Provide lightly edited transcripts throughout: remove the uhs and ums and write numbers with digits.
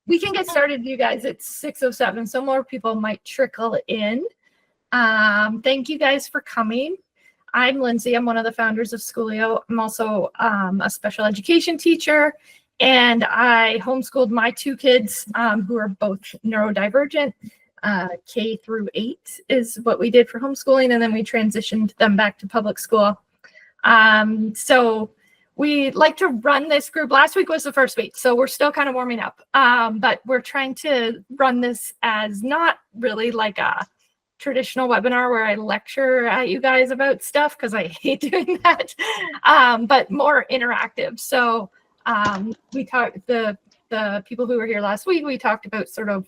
we can get started, you guys. It's 6:07, so more people might trickle in. Thank you guys for coming. I'm Lindsey. I'm one of the founders of Schoolio. I'm also a special education teacher, and I homeschooled my two kids who are both neurodivergent. K through 8 is what we did for homeschooling, and then we transitioned them back to public school. So we like to run this group. Last week was the first week, so we're still kind of warming up. But we're trying to run this as not really like a traditional webinar where I lecture at you guys about stuff, because I hate doing that, but more interactive. So we talked, the people who were here last week, we talked about sort of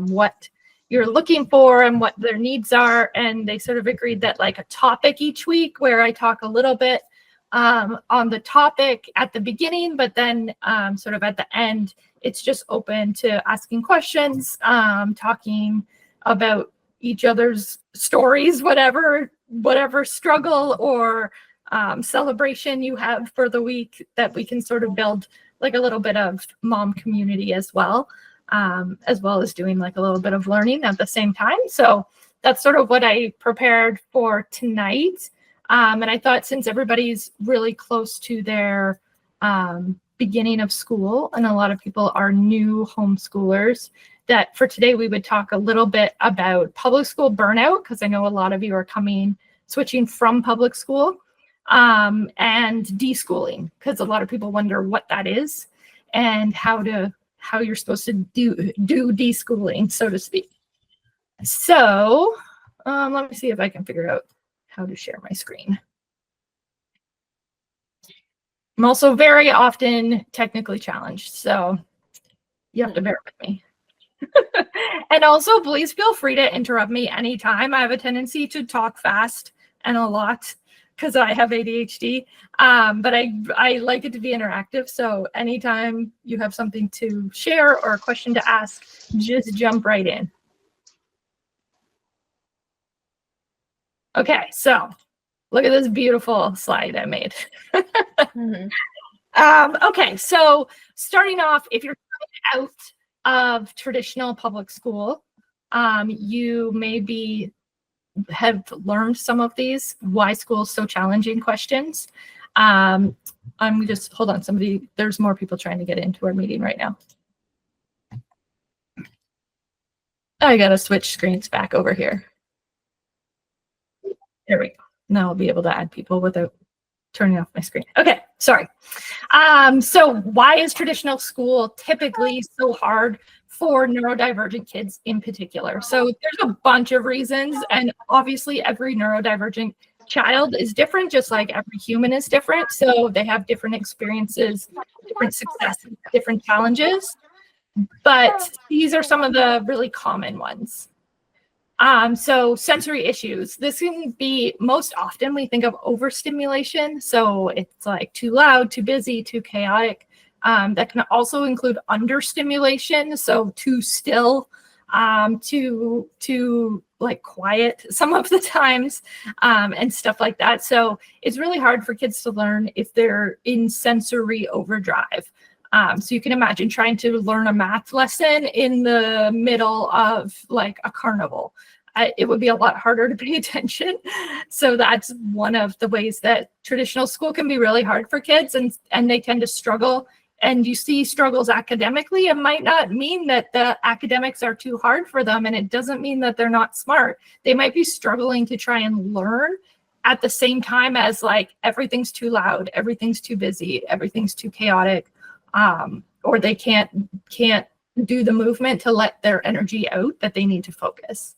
what you're looking for and what their needs are. And they sort of agreed that like a topic each week where I talk a little bit on the topic at the beginning, but then sort of at the end, it's just open to asking questions, talking about each other's stories, whatever struggle or celebration you have for the week, that we can sort of build like a little bit of mom community as well as doing like a little bit of learning at the same time. So that's sort of what I prepared for tonight. And I thought, since everybody's really close to their beginning of school, and a lot of people are new homeschoolers, that for today we would talk a little bit about public school burnout, because I know a lot of you are switching from public school, and deschooling, because a lot of people wonder what that is and how you're supposed to do deschooling, so to speak. So let me see if I can figure out how to share my screen. I'm also very often technically challenged, so you have to bear with me. And also, please feel free to interrupt me anytime. I have a tendency to talk fast and a lot because I have ADHD, but I like it to be interactive. So anytime you have something to share or a question to ask, just jump right in. Okay, so look at this beautiful slide I made. Okay, so starting off, if you're coming out of traditional public school, you maybe have learned some of these why school is so challenging questions. I'm just, hold on, there's more people trying to get into our meeting right now. I gotta switch screens back over here. There we go. Now I'll be able to add people without turning off my screen. Okay, sorry. So why is traditional school typically so hard for neurodivergent kids in particular? So there's a bunch of reasons, and obviously every neurodivergent child is different, just like every human is different. So they have different experiences, different successes, different challenges. But these are some of the really common ones. So sensory issues. This can be, most often we think of overstimulation. So it's like too loud, too busy, too chaotic. That can also include understimulation. So too still, too like quiet some of the times, and stuff like that. So it's really hard for kids to learn if they're in sensory overdrive. So you can imagine trying to learn a math lesson in the middle of like a carnival. It would be a lot harder to pay attention. So that's one of the ways that traditional school can be really hard for kids, and they tend to struggle. And you see struggles academically. It might not mean that the academics are too hard for them, and it doesn't mean that they're not smart. They might be struggling to try and learn at the same time as like everything's too loud, everything's too busy, everything's too chaotic. Or they can't do the movement to let their energy out that they need to focus.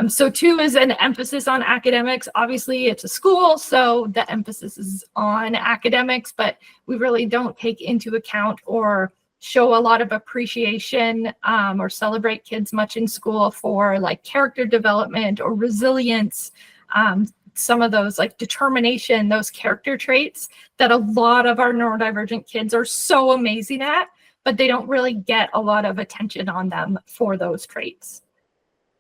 So 2 is an emphasis on academics. Obviously, it's a school, so the emphasis is on academics, but we really don't take into account or show a lot of appreciation or celebrate kids much in school for like character development or resilience. Some of those like determination, those character traits that a lot of our neurodivergent kids are so amazing at, but they don't really get a lot of attention on them for those traits.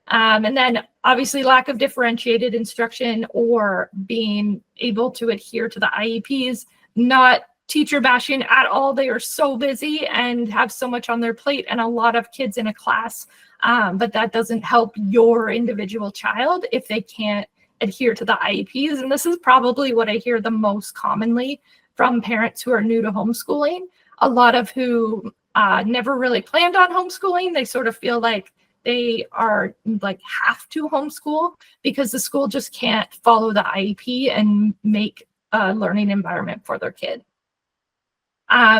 And then obviously lack of differentiated instruction or being able to adhere to the IEPs. Not teacher bashing at all. They are so busy and have so much on their plate and a lot of kids in a class. But that doesn't help your individual child if they can't adhere to the IEPs. And this is probably what I hear the most commonly from parents who are new to homeschooling. A lot of who never really planned on homeschooling. They sort of feel like they are like have to homeschool because the school just can't follow the IEP and make a learning environment for their kid.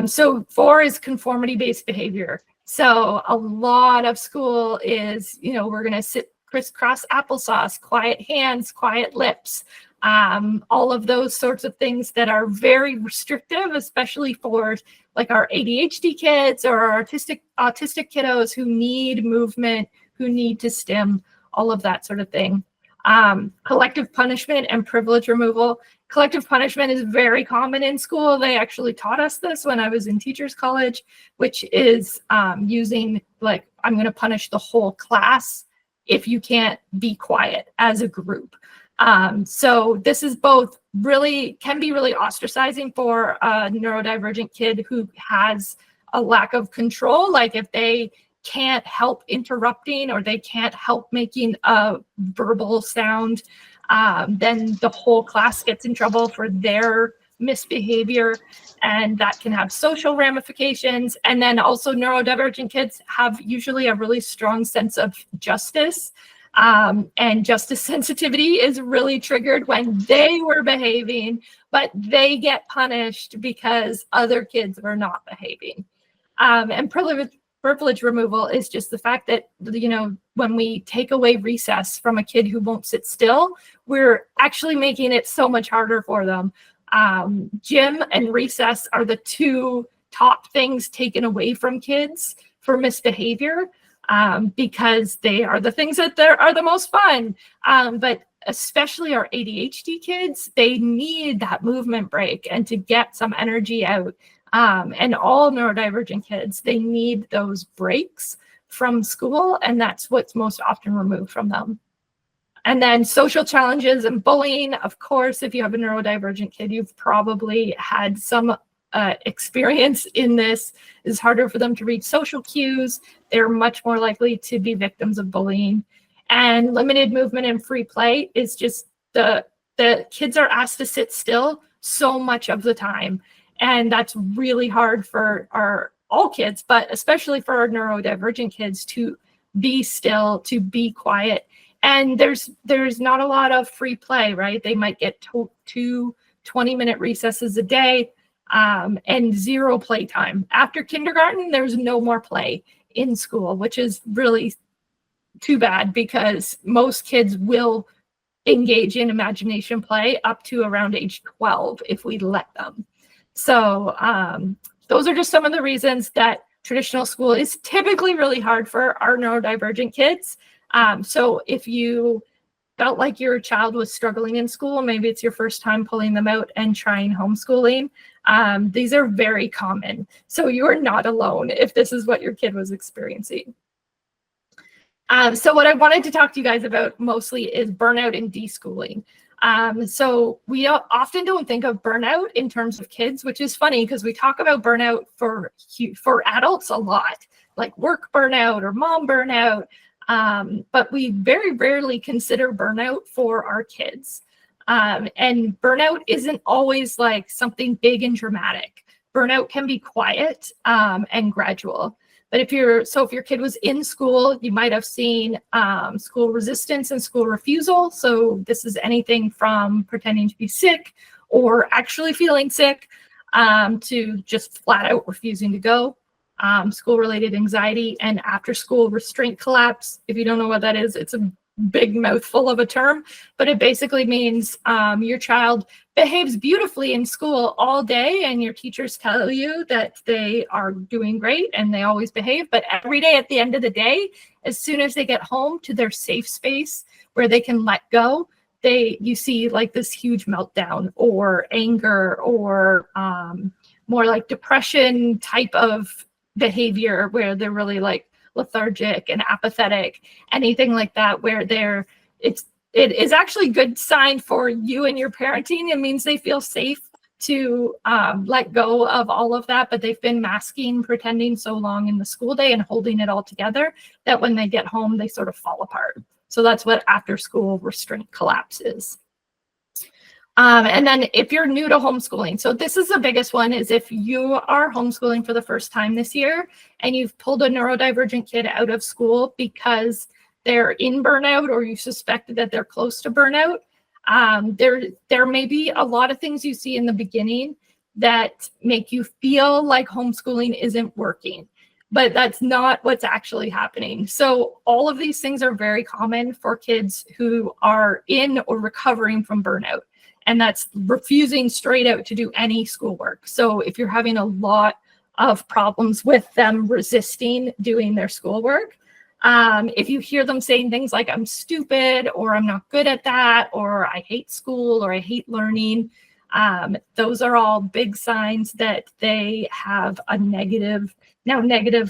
So 4 is conformity-based behavior. So a lot of school is, we're going to sit crisscross applesauce, quiet hands, quiet lips, all of those sorts of things that are very restrictive, especially for like our ADHD kids or our autistic kiddos who need movement, who need to stim, all of that sort of thing. Collective punishment and privilege removal. Collective punishment is very common in school. They actually taught us this when I was in teachers college, which is using like, I'm going to punish the whole class if you can't be quiet as a group. So this is both can be really ostracizing for a neurodivergent kid who has a lack of control. Like if they can't help interrupting or they can't help making a verbal sound, then the whole class gets in trouble for their misbehavior, and that can have social ramifications. And then also neurodivergent kids have usually a really strong sense of justice, and justice sensitivity is really triggered when they were behaving, but they get punished because other kids were not behaving. And privilege removal is just the fact that, when we take away recess from a kid who won't sit still, we're actually making it so much harder for them. Gym and recess are the 2 top things taken away from kids for misbehavior, because they are the things that are the most fun. But especially our ADHD kids, they need that movement break and to get some energy out. And all neurodivergent kids, they need those breaks from school, and that's what's most often removed from them. And then social challenges and bullying. Of course, if you have a neurodivergent kid, you've probably had some experience in this. It's harder for them to read social cues. They're much more likely to be victims of bullying. And limited movement and free play is just the kids are asked to sit still so much of the time. And that's really hard for all kids, but especially for our neurodivergent kids to be still, to be quiet. And there's not a lot of free play, right? They might get 2 20-minute recesses a day, and 0 playtime. After kindergarten, there's no more play in school, which is really too bad because most kids will engage in imagination play up to around age 12 if we let them. So those are just some of the reasons that traditional school is typically really hard for our neurodivergent kids. So if you felt like your child was struggling in school, maybe it's your first time pulling them out and trying homeschooling, these are very common. So you are not alone if this is what your kid was experiencing. So what I wanted to talk to you guys about mostly is burnout and deschooling. So we often don't think of burnout in terms of kids, which is funny because we talk about burnout for adults a lot, like work burnout or mom burnout, but we very rarely consider burnout for our kids. And burnout isn't always like something big and dramatic. Burnout can be quiet and gradual. But if your kid was in school, you might have seen school resistance and school refusal. So this is anything from pretending to be sick or actually feeling sick to just flat out refusing to go. School-related anxiety and after-school restraint collapse. If you don't know what that is, it's a big mouthful of a term, but it basically means your child behaves beautifully in school all day and your teachers tell you that they are doing great and they always behave, but every day at the end of the day, as soon as they get home to their safe space where they can let go, you see like this huge meltdown or anger or more like depression type of behavior where they're really like lethargic and apathetic, anything like that, where it is actually a good sign for you and your parenting. It means they feel safe to let go of all of that, but they've been masking, pretending so long in the school day and holding it all together that when they get home, they sort of fall apart. So that's what after school restraint collapse is. And then if you're new to homeschooling, so this is the biggest one, is if you are homeschooling for the first time this year and you've pulled a neurodivergent kid out of school because they're in burnout or you suspected that they're close to burnout, there may be a lot of things you see in the beginning that make you feel like homeschooling isn't working, but that's not what's actually happening. So all of these things are very common for kids who are in or recovering from burnout. And that's refusing straight out to do any schoolwork. So if you're having a lot of problems with them resisting doing their schoolwork, if you hear them saying things like, I'm stupid, or I'm not good at that, or I hate school, or I hate learning, those are all big signs that they have a negative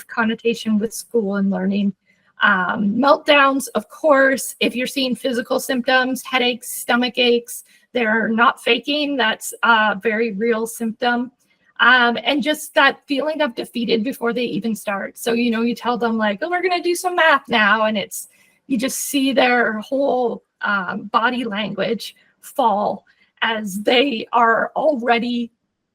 connotation with school and learning. Meltdowns, of course, if you're seeing physical symptoms, headaches, stomach aches, they're not faking. That's a very real symptom. And just that feeling of defeated before they even start. So, you tell them like, oh, we're going to do some math now. And you just see their whole body language fall as they are already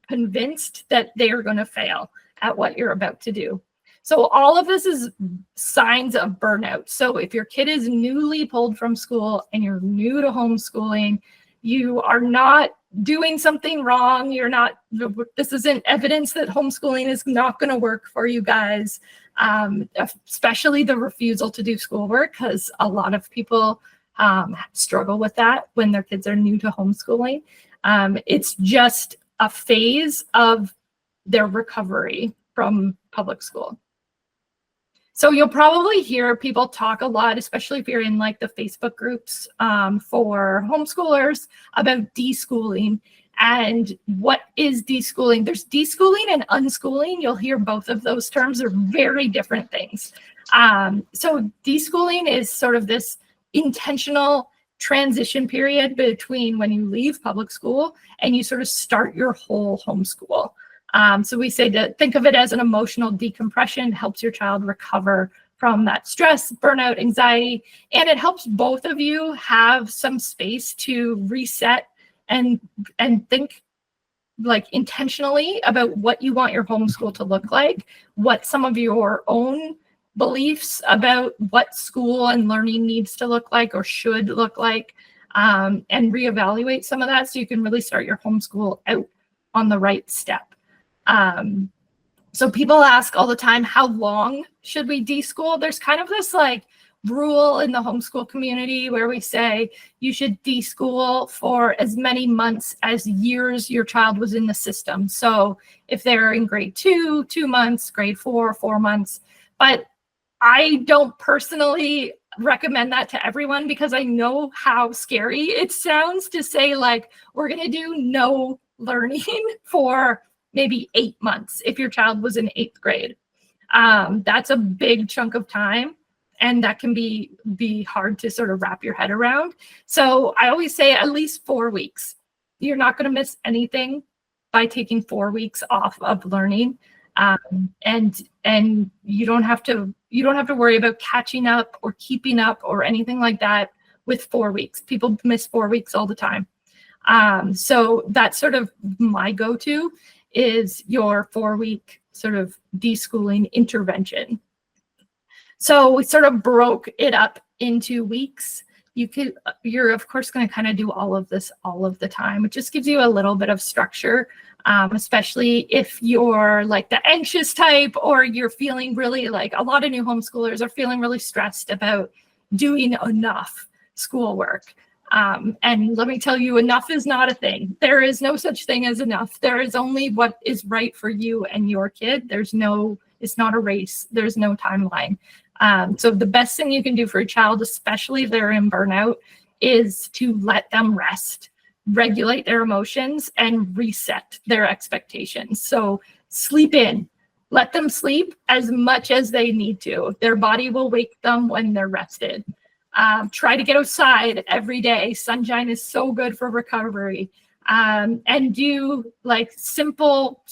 convinced that they are going to fail at what you're about to do. So all of this is signs of burnout. So if your kid is newly pulled from school and you're new to homeschooling, you are not doing something wrong. This isn't evidence that homeschooling is not going to work for you guys, especially the refusal to do schoolwork, because a lot of people struggle with that when their kids are new to homeschooling. It's just a phase of their recovery from public school. So you'll probably hear people talk a lot, especially if you're in like the Facebook groups for homeschoolers, about deschooling. And what is deschooling? There's deschooling and unschooling. You'll hear both of those terms are very different things. So deschooling is sort of this intentional transition period between when you leave public school and you sort of start your whole homeschool. So we say to think of it as an emotional decompression, helps your child recover from that stress, burnout, anxiety, and it helps both of you have some space to reset and think like intentionally about what you want your homeschool to look like, what some of your own beliefs about what school and learning needs to look like or should look like, and reevaluate some of that so you can really start your homeschool out on the right step. So people ask all the time, how long should we deschool? There's kind of this like rule in the homeschool community where we say you should deschool for as many months as years your child was in the system. So if they're in grade 2, 2 months, grade 4, 4 months. But I don't personally recommend that to everyone because I know how scary it sounds to say like, we're going to do no learning for maybe 8 months if your child was in 8th grade. That's a big chunk of time, and that can be hard to sort of wrap your head around. So I always say at least 4 weeks. You're not going to miss anything by taking 4 weeks off of learning, and you don't have to worry about catching up or keeping up or anything like that with 4 weeks. People miss 4 weeks all the time. So that's sort of my go-to is your 4-week sort of deschooling intervention. So we sort of broke it up into weeks. You're of course going to kind of do all of this all of the time. It just gives you a little bit of structure, especially if you're like the anxious type or you're feeling really like a lot of new homeschoolers are feeling really stressed about doing enough schoolwork. And let me tell you, enough is not a thing. There is no such thing as enough. There is only what is right for you and your kid. It's not a race. There's no timeline. So the best thing you can do for a child, especially if they're in burnout, is to let them rest, regulate their emotions, and reset their expectations. So sleep in. Let them sleep as much as they need to. Their body will wake them when they're rested. Try to get outside every day. Sunshine is so good for recovery. and do like simple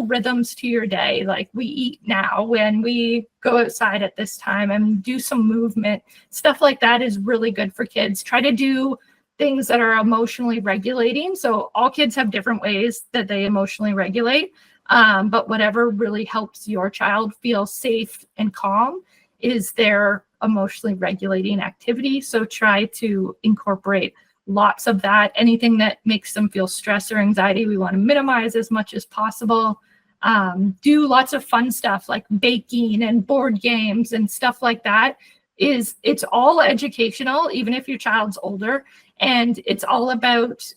rhythms to your day. Like we eat now, when we go outside at this time, and do some movement. Stuff like that is really good for kids. Try to do things that are emotionally regulating. So all kids have different ways that they emotionally regulate. But whatever really helps your child feel safe and calm is their emotionally regulating activity. So try to incorporate lots of that. Anything that makes them feel stress or anxiety, we want to minimize as much as possible. Do lots of fun stuff like baking and board games and stuff like that. It's all educational, even if your child's older, and it's all about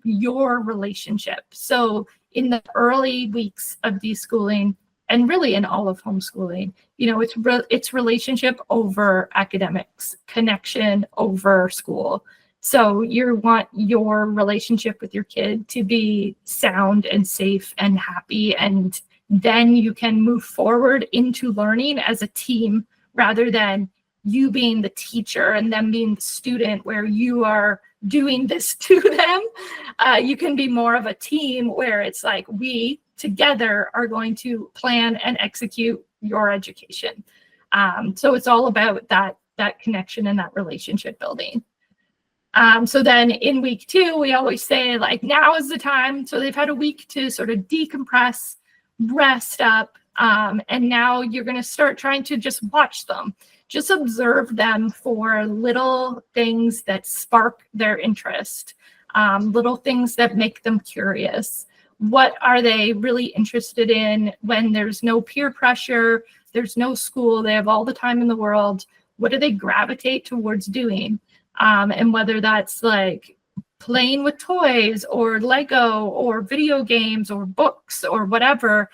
your relationship. So in the early weeks of deschooling, and really in all of homeschooling, it's relationship over academics, connection over school. So you want your relationship with your kid to be sound and safe and happy, and then you can move forward into learning as a team rather than you being the teacher and them being the student where you are doing this to them. You can be more of a team where it's like we together are going to plan and execute your education. So it's all about that connection and that relationship building. So then in week 2, we always say like, now is the time. So they've had a week to sort of decompress, rest up. And now you're going to start trying to just watch them, just observe them for little things that spark their interest, little things that make them curious. What are they really interested in when there's no peer pressure, there's no school, they have all the time in the world? What do they gravitate towards doing? And whether that's like playing with toys or Lego or video games or books or whatever,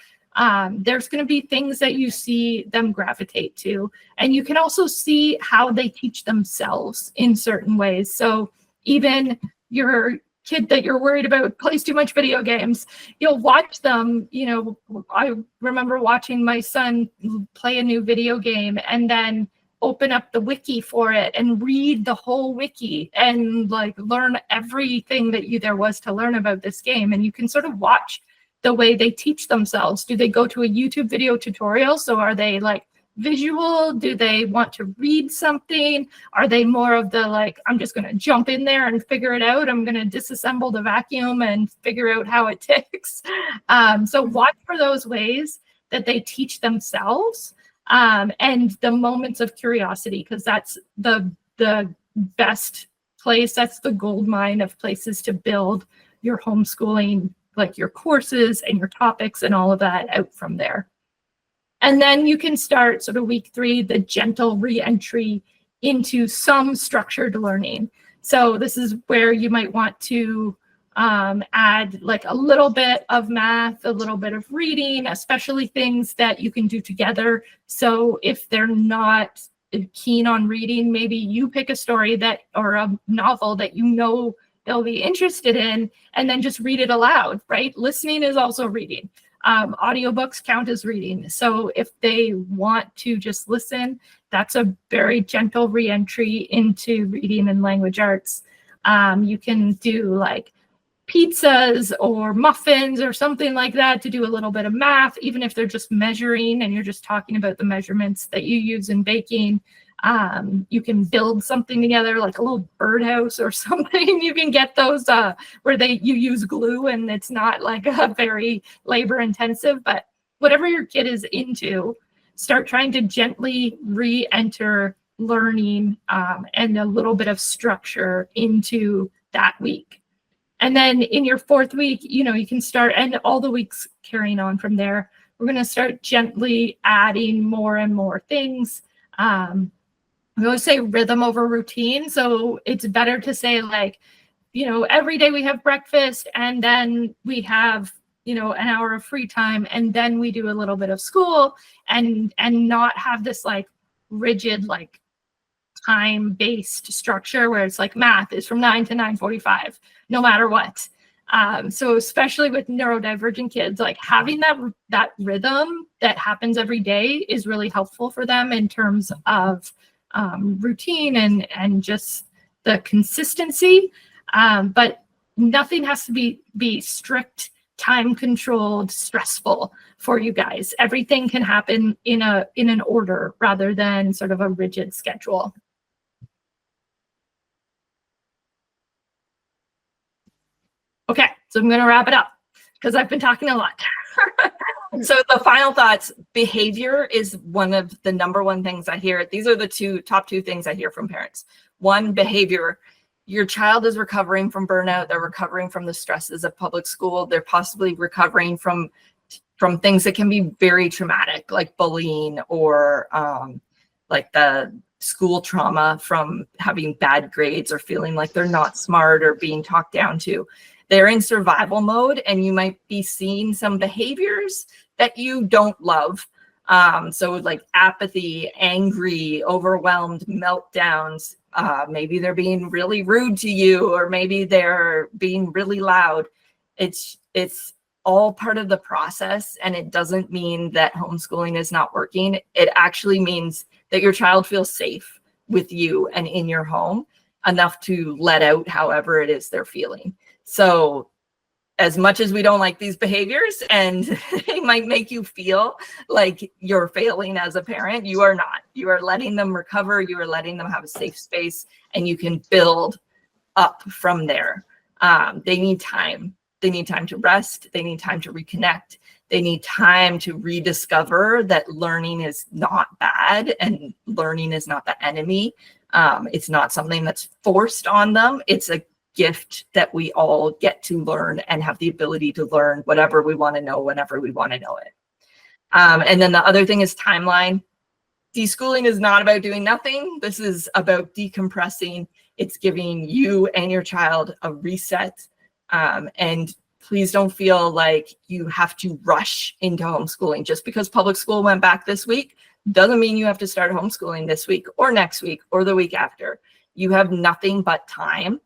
there's going to be things that you see them gravitate to. And you can also see how they teach themselves in certain ways. So even your kid that you're worried about plays too much video games, you'll watch them. I remember watching my son play a new video game and then open up the wiki for it and read the whole wiki and like learn everything that there was to learn about this game. And you can sort of watch the way they teach themselves. Do they go to a YouTube video tutorial? So are they like visual? Do they want to read something? Are they more of the like, I'm just going to jump in there and figure it out. I'm going to disassemble the vacuum and figure out how it ticks. So watch for those ways that they teach themselves. And the moments of curiosity, because that's the best place. That's the gold mine of places to build your homeschooling, like your courses and your topics and all of that out from there. And then you can start sort of week 3, the gentle re-entry into some structured learning. So this is where you might want to add like a little bit of math, a little bit of reading, especially things that you can do together. So if they're not keen on reading, maybe you pick a story or a novel that they'll be interested in, and then just read it aloud, right? Listening is also reading. Audiobooks count as reading. So if they want to just listen, that's a very gentle re-entry into reading and language arts. You can do like pizzas or muffins or something like that to do a little bit of math, even if they're just measuring and you're just talking about the measurements that you use in baking. You can build something together like a little birdhouse or something. You can get those where you use glue and it's not like a very labor intensive, but whatever your kid is into, start trying to gently re-enter learning and a little bit of structure into that week. And then in your 4th week, you can start, and all the weeks carrying on from there, we're going to start gently adding more and more things. We always say rhythm over routine. So it's better to say like, every day we have breakfast and then we have, an hour of free time and then we do a little bit of school, and not have this like rigid, like time-based structure where it's like math is from 9 to 9:45, no matter what. So especially with neurodivergent kids, like having that rhythm that happens every day is really helpful for them in terms of routine and just the consistency. But nothing has to be strict, time controlled, stressful for you guys. Everything can happen in an order rather than sort of a rigid schedule. Okay, so I'm going to wrap it up because I've been talking a lot. So the final thoughts, behavior is one of the number one things I hear. These are the top two things I hear from parents. One, behavior. Your child is recovering from burnout. They're recovering from the stresses of public school. They're possibly recovering from things that can be very traumatic, like bullying or like the school trauma from having bad grades or feeling like they're not smart or being talked down to. They're in survival mode, and you might be seeing some behaviors that you don't love. So like apathy, angry, overwhelmed, meltdowns. Maybe they're being really rude to you, or maybe they're being really loud. It's all part of the process, and it doesn't mean that homeschooling is not working. It actually means that your child feels safe with you and in your home enough to let out however it is they're feeling. So as much as we don't like these behaviors and they might make you feel like you're failing as a parent, you are not. You are letting them recover. You are letting them have a safe space, and you can build up from there. They need time. They need time to rest. They need time to reconnect. They need time to rediscover that learning is not bad and learning is not the enemy. It's not something that's forced on them. It's a gift that we all get to learn and have the ability to learn whatever we want to know whenever we want to know it. And then the other thing is timeline. Deschooling is not about doing nothing. This is about decompressing. It's giving you and your child a reset. And please don't feel like you have to rush into homeschooling. Just because public school went back this week doesn't mean you have to start homeschooling this week or next week or the week after. You have nothing but time.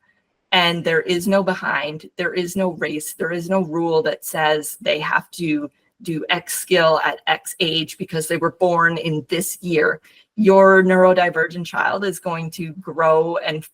And there is no behind, there is no race, there is no rule that says they have to do X skill at X age because they were born in this year. Your neurodivergent child is going to grow and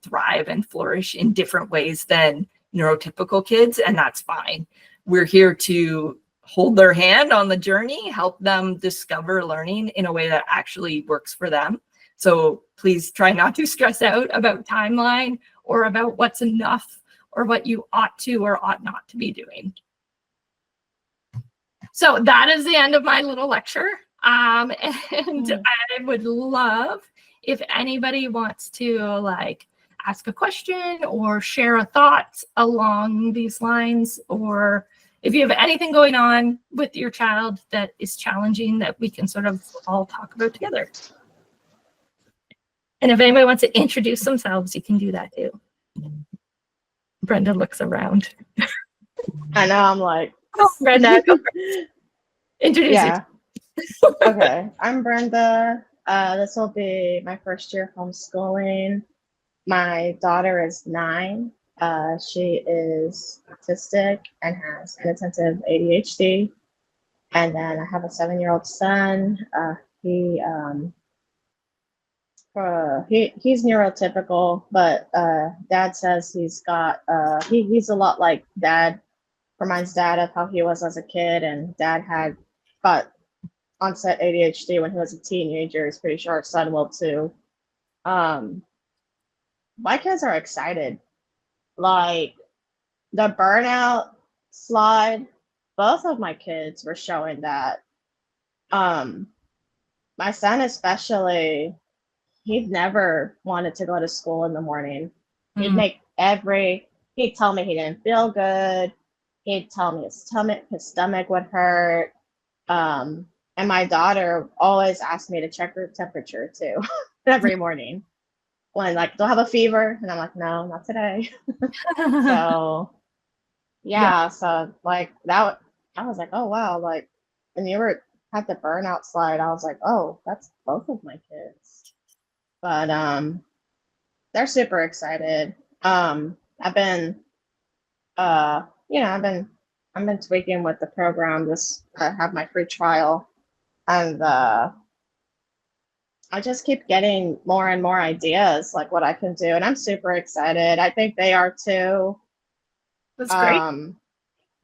thrive and flourish in different ways than neurotypical kids, and that's fine. We're here to hold their hand on the journey, help them discover learning in a way that actually works for them. So please try not to stress out about timeline or about what's enough or what you ought to or ought not to be doing. So that is the end of my little lecture. And I would love if anybody wants to like ask a question or share a thought along these lines, or if you have anything going on with your child that is challenging that we can sort of all talk about together. And if anybody wants to introduce themselves, you can do that too. Brenda looks around. I know, I'm like, oh, Brenda, go introduce yeah. Okay, I'm Brenda. This will be my first year of homeschooling. My daughter is 9. She is autistic and has inattentive ADHD. And then I have a 7-year-old son. He's neurotypical, but Dad says he's got he's a lot like Dad. Reminds Dad of how he was as a kid, and Dad got onset ADHD when he was a teenager. He's pretty sure our son will too. My kids are excited. Like the burnout slide, both of my kids were showing that. My son especially, he'd never wanted to go to school in the morning. He'd tell me he didn't feel good. He'd tell me his stomach would hurt. And my daughter always asked me to check her temperature too, every morning. When like, do I have a fever? And I'm like, no, not today. So yeah, so like that, I was like, oh wow, like when you were at the burnout slide, I was like, oh, that's both of my kids. But they're super excited. I've been I've been tweaking with the program. Just have my free trial, and I just keep getting more and more ideas like what I can do, and I'm super excited. I think they are too. That's great.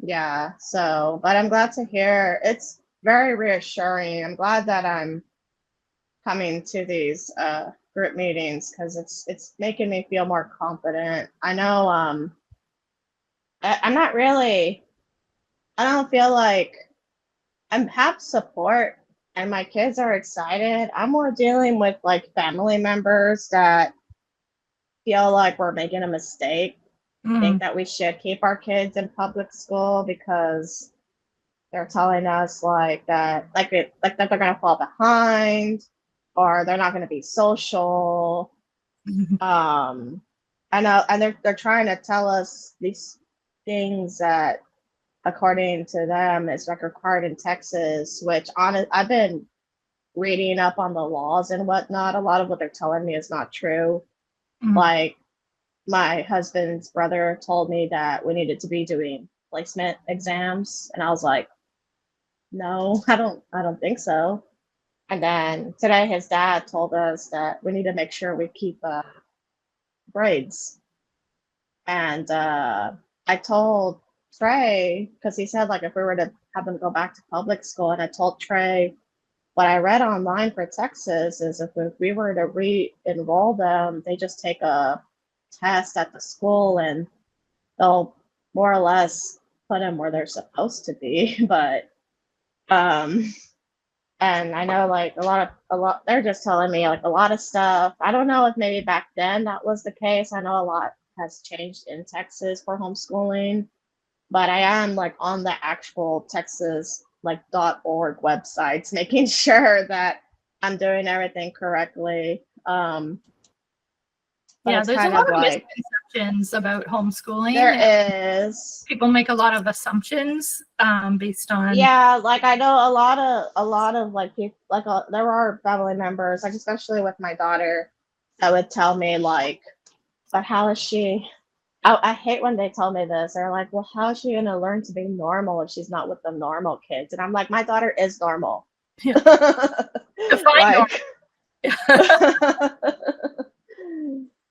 Yeah, so, but I'm glad to hear. It's very reassuring. I'm glad that I'm coming to these group meetings because it's making me feel more confident. I know I'm not really, I don't feel like I'm have support and my kids are excited. I'm more dealing with like family members that feel like we're making a mistake, think Mm. that we should keep our kids in public school because they're telling us like that, like that they're gonna fall behind, or they're not gonna be social. I know, and they're trying to tell us these things that, according to them, is like required in Texas. Which I've been reading up on the laws and whatnot. A lot of what they're telling me is not true. Mm. Like my husband's brother told me that we needed to be doing placement exams, and I was like, no, I don't think so. And then today his dad told us that we need to make sure we keep grades. And I told Trey, because he said like if we were to have them go back to public school, and I told Trey what I read online for Texas is if we were to re-enroll them, they just take a test at the school and they'll more or less put them where they're supposed to be. But and I know like a lot they're just telling me like a lot of stuff. I don't know if maybe back then that was the case. I know a lot has changed in Texas for homeschooling, but I am like on the actual Texas like .org websites making sure that I'm doing everything correctly. But Yeah, it's there's a kind lot of of like misconceptions about homeschooling. there is. People make a lot of assumptions based on. Yeah, like I know a lot of like people like there are family members, like especially with my daughter, that would tell me like, but how is she? I hate when they tell me this. They're like, well, how is she gonna learn to be normal if she's not with the normal kids? And I'm like, my daughter is normal. Yeah. Define Like, normal.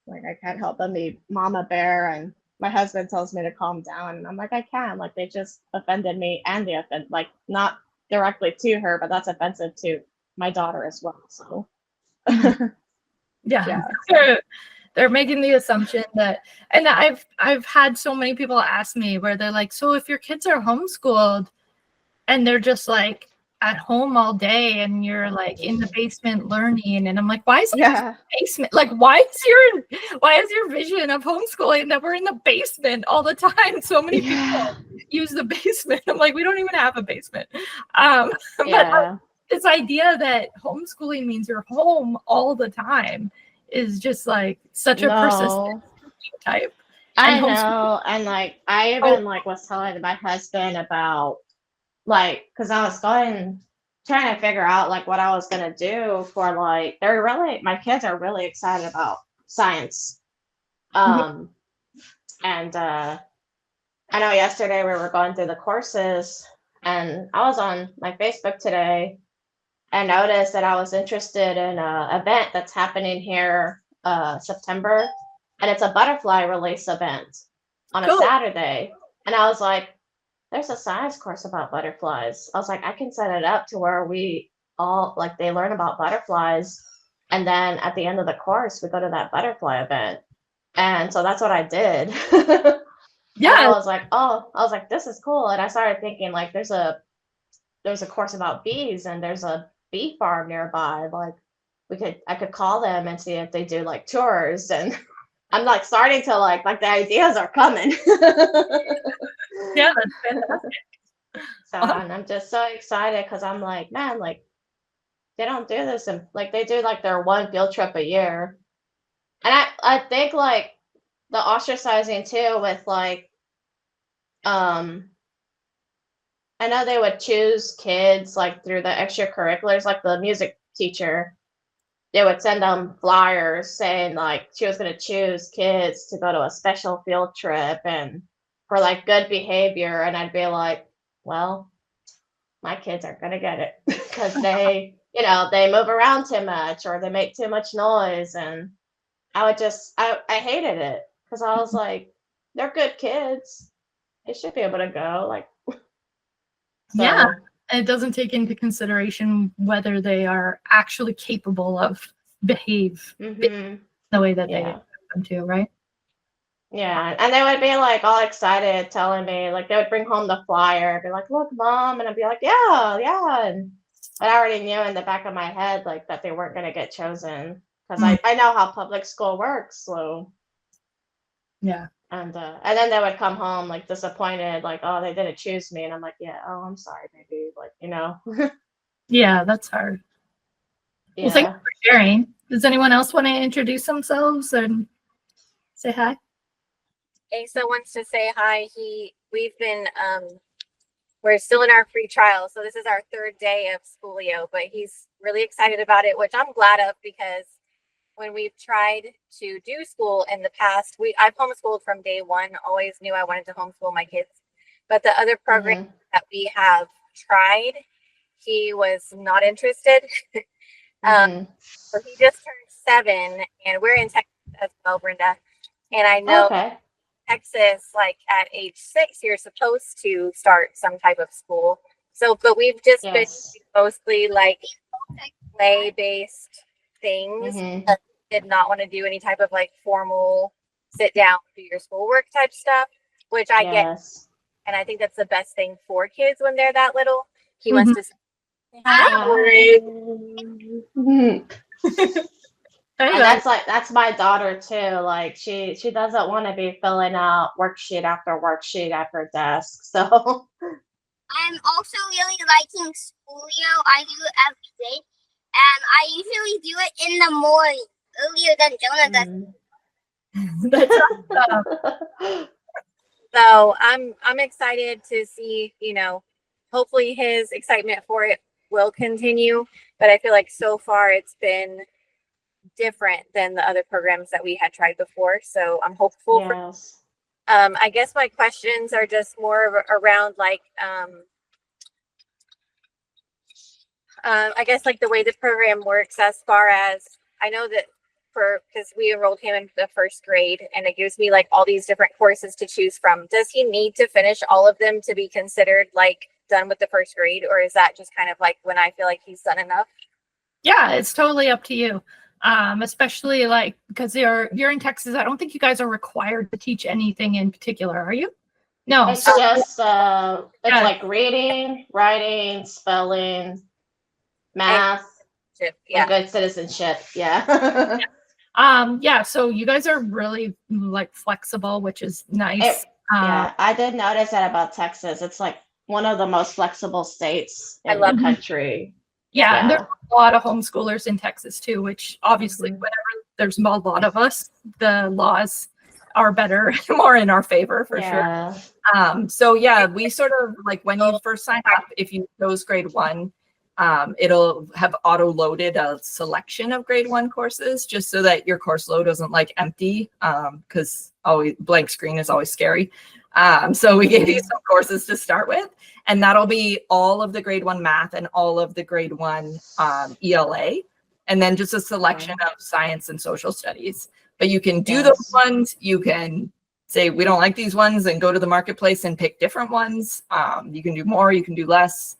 like I can't help but be mama bear, and my husband tells me to calm down, and I'm like, I can. Like they just offended me, and they offend like not directly to her, but that's offensive to my daughter as well. So Yeah, yeah. they're making the assumption that, and I've had so many people ask me where they're like, so if your kids are homeschooled and they're just like at home all day and you're like in the basement learning, and I'm like, why is it Yeah. basement? Like, why is your vision of homeschooling that we're in the basement all the time? So many Yeah. people use the basement. I'm like, we don't even have a basement. But Yeah. this idea that homeschooling means you're home all the time is just like such a persistent No. type. I And know. And like I even like was telling my husband about like because I was trying to figure out like what I was gonna do for like my kids are really excited about science. And I know yesterday we were going through the courses, and I was on my Facebook today and noticed that I was interested in an event that's happening here September, and it's a butterfly release event on a cool. Saturday. And I was like, there's a science course about butterflies. I was like, I can set it up to where we all like they learn about butterflies, and then at the end of the course we go to that butterfly event. And so that's what I did. Yeah. And I was like, this is cool. And I started thinking like there's a course about bees, and there's a bee farm nearby. Like I could call them and see if they do like tours. And I'm like starting to like the ideas are coming. Yeah, that's fantastic. So and I'm just so excited because I'm like, man, like they don't do this, and like they do like their one field trip a year. And I think like the ostracizing too with like I know they would choose kids like through the extracurriculars, like the music teacher. They would send them flyers saying like she was going to choose kids to go to a special field trip and for like good behavior. And I'd be like, well, my kids aren't going to get it because they move around too much or they make too much noise. And I hated it because I was like, they're good kids. he should be able to go. Like, Yeah. And it doesn't take into consideration whether they are actually capable of behave Mm-hmm. the way that they Yeah. expect them to, right? Yeah, and they would be like all excited, telling me like they would bring home the flyer, be like, "Look, mom," and I'd be like, "Yeah, yeah," and I already knew in the back of my head like that they weren't gonna get chosen because I know how public school works. So Yeah. and then they would come home like disappointed, like, "Oh, they didn't choose me," and I'm like, "Yeah, oh, I'm sorry, baby," like Yeah, that's hard. Well, thank you yeah. for sharing. Does anyone else want to introduce themselves and say hi? Asa wants to say hi. We've been we're still in our free trial, so this is our third day of Schoolio, but he's really excited about it, which I'm glad of, because when we've tried to do school in the past, I've homeschooled from day one, always knew I wanted to homeschool my kids. But the other program that we have tried, he was not interested. So he just turned 7, and we're in Texas as well, Brenda. And I know Okay. Texas, like at age 6, you're supposed to start some type of school. So, but we've just been Yes. mostly like play-based things. Mm-hmm. Did not want to do any type of like formal sit down, do your schoolwork type stuff, which I get. Yes. And I think that's the best thing for kids when they're that little. He wants to say Hi. Hey, And that's my daughter too. Like she doesn't want to be filling out worksheet after worksheet at her desk. So I'm also really liking Schoolio. I do it every day, and I usually do it in the morning, earlier than Jonah does. that's awesome. So I'm excited to see, hopefully his excitement for it will continue. But I feel like so far it's been different than the other programs that we had tried before. So I'm hopeful for Yes. I guess my questions are just more around like I guess like the way the program works, as far as I know that because we enrolled him in the first grade, and it gives me like all these different courses to choose from. Does he need to finish all of them to be considered like done with the first grade, or is that just kind of like when I feel like he's done enough? Yeah, it's totally up to you. Especially like because you're in Texas. I don't think you guys are required to teach anything in particular, are you? No. It's So just it's yeah. like reading, writing, spelling, math, Yeah. and good citizenship. Yeah. Yeah, so you guys are really like flexible, which is nice. Yeah, I did notice that about Texas. It's like one of the most flexible states in the country. Yeah, and there's a lot of homeschoolers in Texas too, which obviously whenever there's a lot of us, the laws are better, more in our favor for sure. So yeah, we sort of like when you first sign up, if you chose grade 1, it'll have auto loaded a selection of grade 1 courses just so that your course load isn't like empty, because always blank screen is always scary. So we gave you some courses to start with, and that'll be all of the grade 1 math and all of the grade 1 ELA, and then just a selection of science and social studies. But you can do those ones. You can say, we don't like these ones, and go to the marketplace and pick different ones. You can do more, you can do less.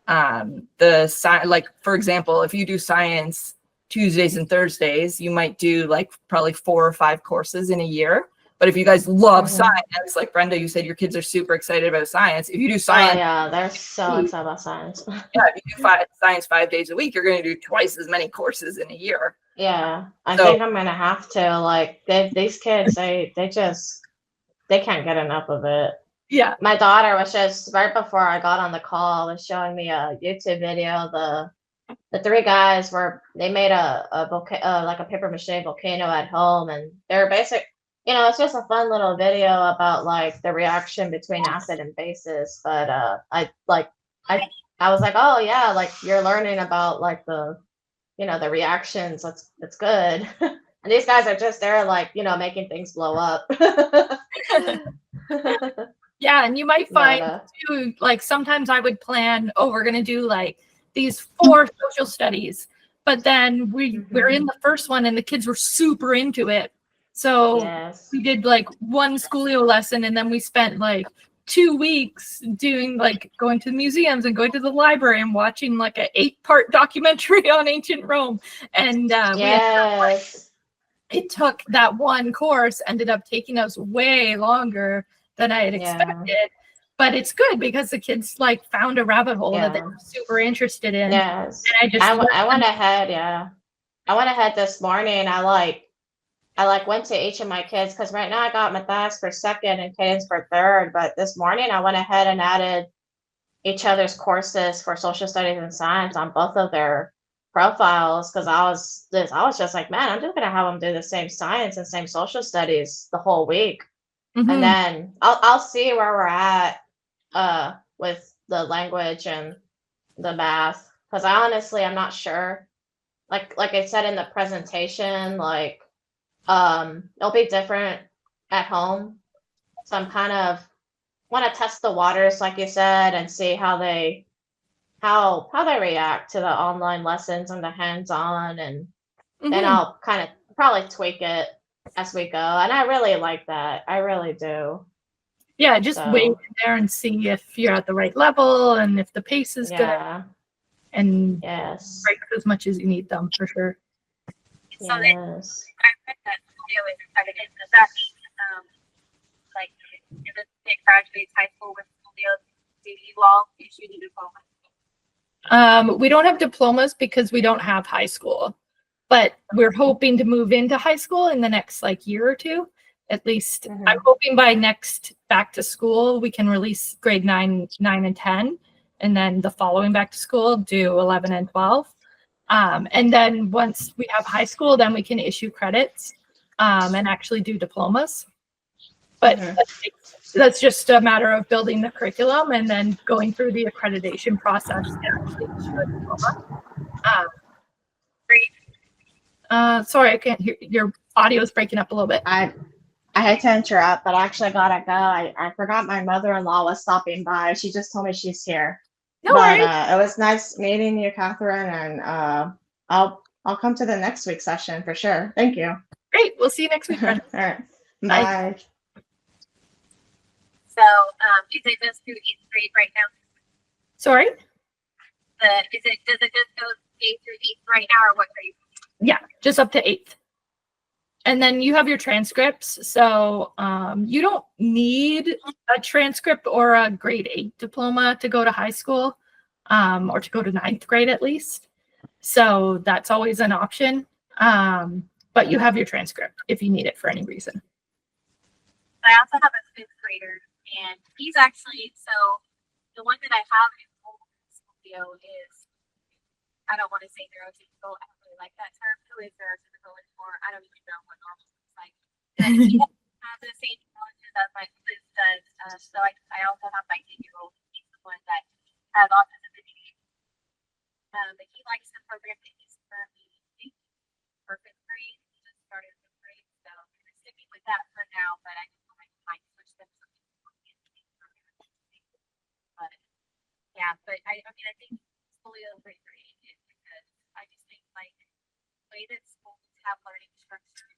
Like, for example, if you do science Tuesdays and Thursdays, you might do like probably 4 or 5 courses in a year. But if you guys love science, like Brenda, you said your kids are super excited about science. If you do science, yeah, they're so excited about science. yeah, if you do science 5 days a week, you're going to do twice as many courses in a year. Yeah, I think I'm gonna have to like these kids. They can't get enough of it. Yeah. My daughter was just right before I got on the call was showing me a YouTube video. The 3 guys they made a like a paper mache volcano at home, and they're it's just a fun little video about like the reaction between acid and bases. But I was like, oh yeah, like you're learning about like the the reactions. That's good. And these guys are just there like making things blow up. Yeah, and you might find too, like sometimes I would plan, we're gonna do like these 4 social studies, but then we're in the first one and the kids were super into it. So we did like 1 Schoolio lesson, and then we spent like 2 weeks doing like going to the museums and going to the library and watching like an 8-part documentary on ancient Rome. And Yes. it took that one course, ended up taking us way longer than I had expected. But it's good because the kids like found a rabbit hole that they were super interested in. Yes. And I went ahead, I went ahead this morning. I went to each of my kids because right now I got Matthias for second and Cadence for third. But this morning I went ahead and added each other's courses for social studies and science on both of their profiles because I was just like, man, I'm just gonna have them do the same science and same social studies the whole week, and then I'll see where we're at with the language and the math because I'm not sure. Like I said in the presentation, like it'll be different at home, so I'm kind of want to test the waters, like you said, and see how they react to the online lessons and the hands-on, and then I'll kind of probably tweak it as we go. And I really like that. I really do. Yeah, just wait there and see if you're at the right level and if the pace is good. And break as much as you need them for sure. So then, I read that Schoolio is accredited. Does that mean, like, if a kid graduates high school with Schoolio, do you all issue the diploma? We don't have diplomas because we don't have high school, but we're hoping to move into high school in the next like year or two. At least I'm hoping by next back to school, we can release grade 9, 9 and 10. And then the following back to school, do 11 and 12. And then once we have high school, then we can issue credits and actually do diplomas. But that's just a matter of building the curriculum and then going through the accreditation process to actually issue a diploma. Sorry, I can't hear. Your audio is breaking up a little bit. I hate to interrupt, but I actually gotta go. I forgot my mother-in-law was stopping by. She just told me she's here. No worries. It was nice meeting you, Catherine, and I'll come to the next week's session for sure. Thank you. Great. We'll see you next week. All right. Bye. So, is it just through 8th grade right now? Sorry? Does it just go 8th through 8th right now, or what grade? Yeah, just up to 8th. And then you have your transcripts. So you don't need a transcript or a grade 8 diploma to go to high school or to go to 9th grade at least. So that's always an option. But you have your transcript if you need it for any reason. I also have a 5th grader, and he's actually, so the one that I have in Schoolio is, I don't want to say neurotypical. I don't really like that term. Who is neurotypical anymore? I don't even know what normal looks like. He has the same challenges as my quiz does. So I also have my 8-year-old. He's the one that has autism and ADHD. But he likes the program that he's currently using for 5th grade. He just started 5th grade, so we're sticking with that for now. But I just might switch them to something. But yeah, but I mean, I think Schoolio is great. I just think like the way that schools have learning structure,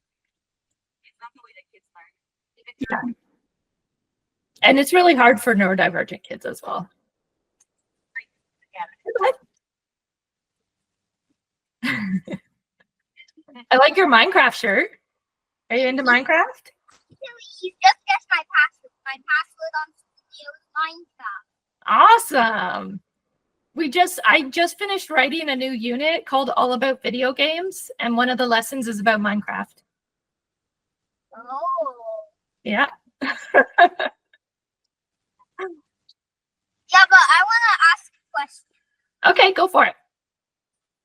it's not the way that kids learn. And it's really hard for neurodivergent kids as well. I like your Minecraft shirt. Are you into Minecraft? You just guessed my password. My password on Schoolio is Minecraft. Awesome. I just finished writing a new unit called All About Video Games, and one of the lessons is about Minecraft. Oh. Yeah. Yeah, but I want to ask a question. Okay, go for it.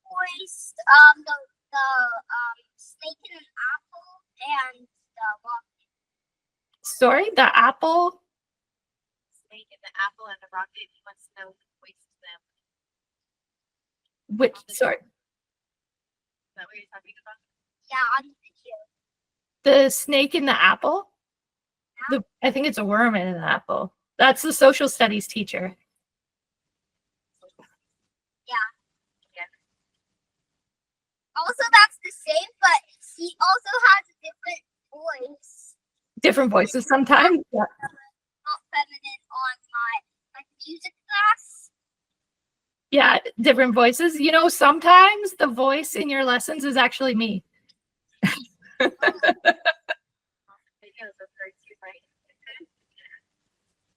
Voice, the snake in an apple and the rocket. Sorry, the apple. Snake in the apple and the rocket. He wants to know the voice of them. Which, sorry. Is that what you're talking about? Yeah, on the video. The snake in the apple? I think it's a worm in an apple. That's the social studies teacher. Yeah. Also, that's the same, but he also has a different voice. Different voices sometimes. Yeah. Not feminine, Yeah, different voices. You know, sometimes the voice in your lessons is actually me.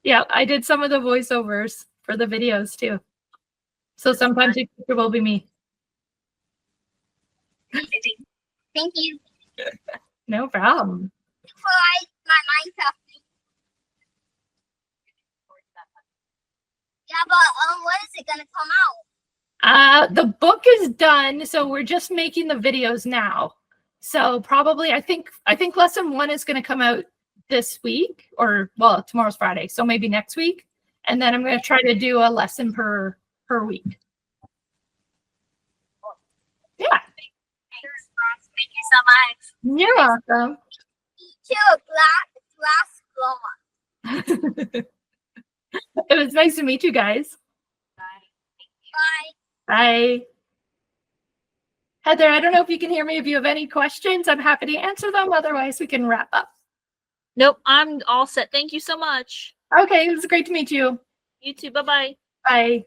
Yeah, I did some of the voiceovers for the videos too. So sometimes it will be me. Thank you No problem. for my Minecraft. Yeah, but when is it gonna come out? The book is done, so we're just making the videos now. So probably I think lesson 1 is going to come out this week, or well, tomorrow's Friday, so maybe next week. And then I'm going to try to do a lesson per week. Yeah. Thank you so much. You're welcome. Eat your glass blower. It was nice to meet you guys. Bye. Bye. Heather, I don't know if you can hear me. If you have any questions, I'm happy to answer them. Otherwise, we can wrap up. Nope, I'm all set. Thank you so much. Okay, it was great to meet you. You too. Bye-bye. Bye.